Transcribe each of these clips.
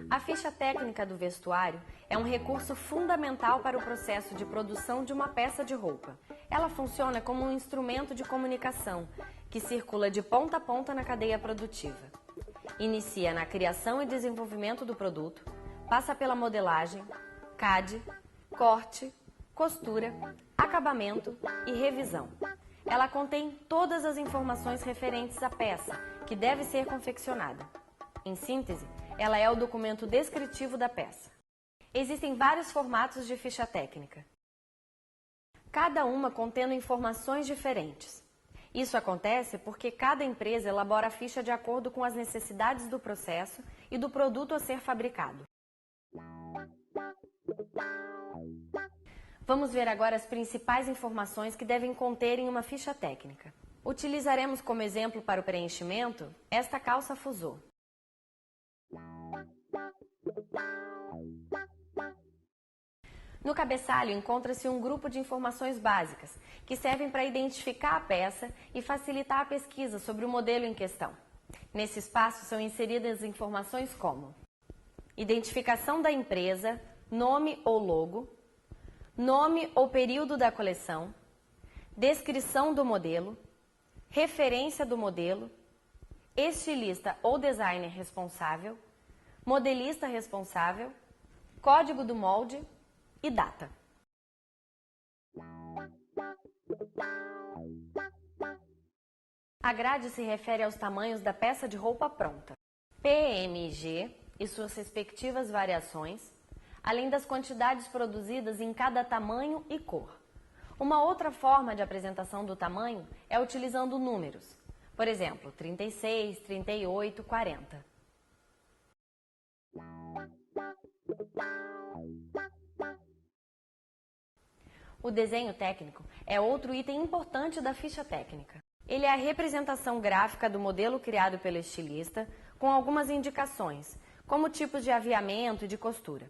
A ficha técnica do vestuário é um recurso fundamental para o processo de produção de uma peça de roupa. Ela funciona como um instrumento de comunicação que circula de ponta a ponta na cadeia produtiva. Inicia na criação e desenvolvimento do produto, passa pela modelagem, CAD, corte, costura, acabamento e revisão. Ela contém todas as informações referentes à peça, que deve ser confeccionada. Em síntese, ela é o documento descritivo da peça. Existem vários formatos de ficha técnica, cada uma contendo informações diferentes. Isso acontece porque cada empresa elabora a ficha de acordo com as necessidades do processo e do produto a ser fabricado. Vamos ver agora as principais informações que devem conter em uma ficha técnica. Utilizaremos como exemplo para o preenchimento esta calça fusô. No cabeçalho encontra-se um grupo de informações básicas que servem para identificar a peça e facilitar a pesquisa sobre o modelo em questão. Nesse espaço são inseridas informações como identificação da empresa, nome ou logo, nome ou período da coleção, descrição do modelo, referência do modelo, estilista ou designer responsável, modelista responsável, código do molde e data. A grade se refere aos tamanhos da peça de roupa pronta, PMG e suas respectivas variações, além das quantidades produzidas em cada tamanho e cor. Uma outra forma de apresentação do tamanho é utilizando números, por exemplo, 36, 38, 40. O desenho técnico é outro item importante da ficha técnica. Ele é a representação gráfica do modelo criado pelo estilista, com algumas indicações, como tipos de aviamento e de costura.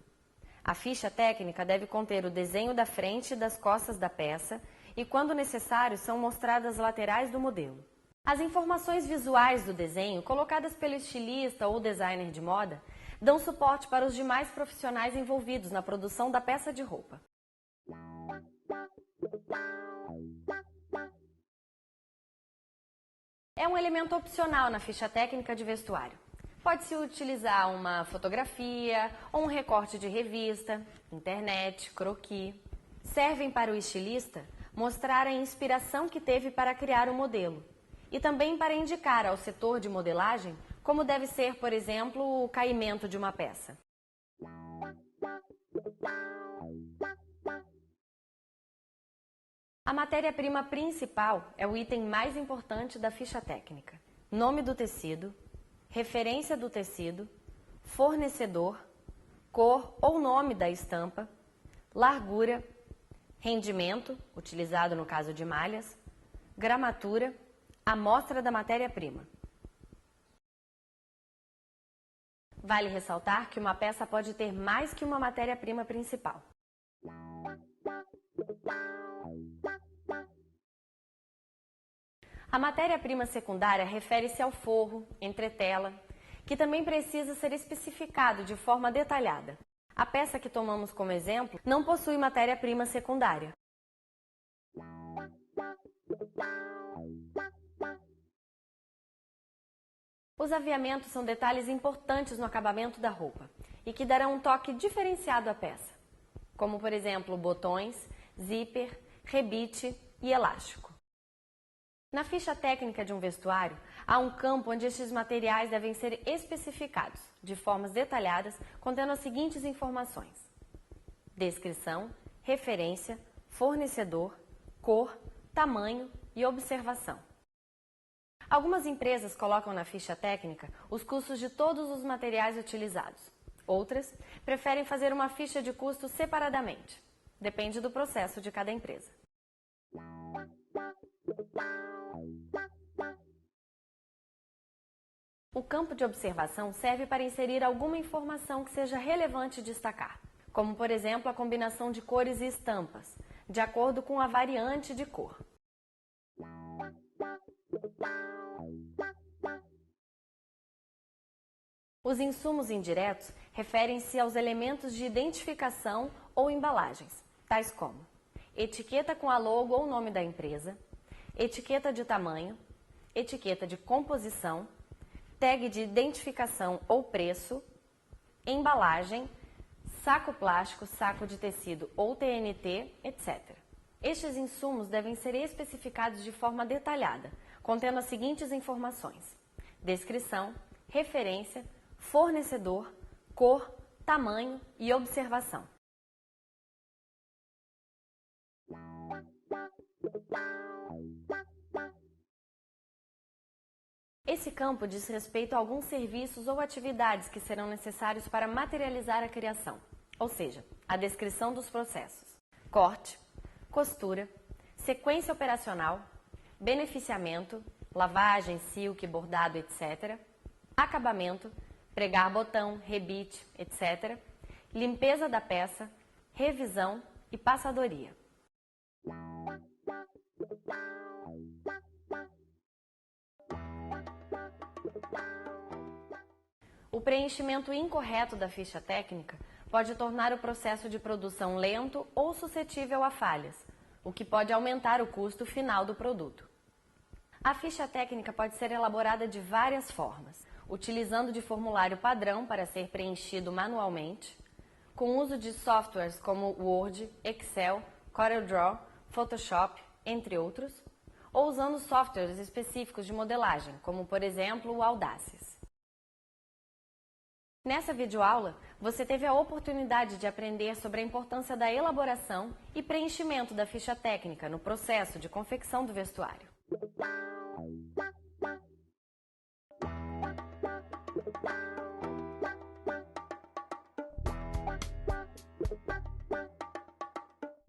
A ficha técnica deve conter o desenho da frente e das costas da peça e, quando necessário, são mostradas as laterais do modelo. As informações visuais do desenho, colocadas pelo estilista ou designer de moda, dão suporte para os demais profissionais envolvidos na produção da peça de roupa. É um elemento opcional na ficha técnica de vestuário. Pode-se utilizar uma fotografia ou um recorte de revista, internet, croquis. Servem para o estilista mostrar a inspiração que teve para criar o modelo e também para indicar ao setor de modelagem como deve ser, por exemplo, o caimento de uma peça. A matéria-prima principal é o item mais importante da ficha técnica. Nome do tecido, referência do tecido, fornecedor, cor ou nome da estampa, largura, rendimento, utilizado no caso de malhas, gramatura, amostra da matéria-prima. Vale ressaltar que uma peça pode ter mais que uma matéria-prima principal. A matéria-prima secundária refere-se ao forro, entretela, que também precisa ser especificado de forma detalhada. A peça que tomamos como exemplo não possui matéria-prima secundária. Os aviamentos são detalhes importantes no acabamento da roupa e que darão um toque diferenciado à peça, como por exemplo botões, zíper, rebite e elástico. Na ficha técnica de um vestuário, há um campo onde estes materiais devem ser especificados, de formas detalhadas, contendo as seguintes informações: descrição, referência, fornecedor, cor, tamanho e observação. Algumas empresas colocam na ficha técnica os custos de todos os materiais utilizados. Outras preferem fazer uma ficha de custos separadamente. Depende do processo de cada empresa. O campo de observação serve para inserir alguma informação que seja relevante destacar, como, por exemplo, a combinação de cores e estampas, de acordo com a variante de cor. Os insumos indiretos referem-se aos elementos de identificação ou embalagens, tais como etiqueta com a logo ou nome da empresa, etiqueta de tamanho, etiqueta de composição, tag de identificação ou preço, embalagem, saco plástico, saco de tecido ou TNT, etc. Estes insumos devem ser especificados de forma detalhada, contendo as seguintes informações: descrição, referência, fornecedor, cor, tamanho e observação. Esse campo diz respeito a alguns serviços ou atividades que serão necessários para materializar a criação, ou seja, a descrição dos processos: corte, costura, sequência operacional, beneficiamento, lavagem, silk, bordado, etc., acabamento, pregar botão, rebite, etc., limpeza da peça, revisão e passadoria. O preenchimento incorreto da ficha técnica pode tornar o processo de produção lento ou suscetível a falhas, o que pode aumentar o custo final do produto. A ficha técnica pode ser elaborada de várias formas, utilizando de formulário padrão para ser preenchido manualmente, com uso de softwares como Word, Excel, CorelDRAW, Photoshop, entre outros, ou usando softwares específicos de modelagem, como por exemplo o Audacious. Nessa videoaula, você teve a oportunidade de aprender sobre a importância da elaboração e preenchimento da ficha técnica no processo de confecção do vestuário.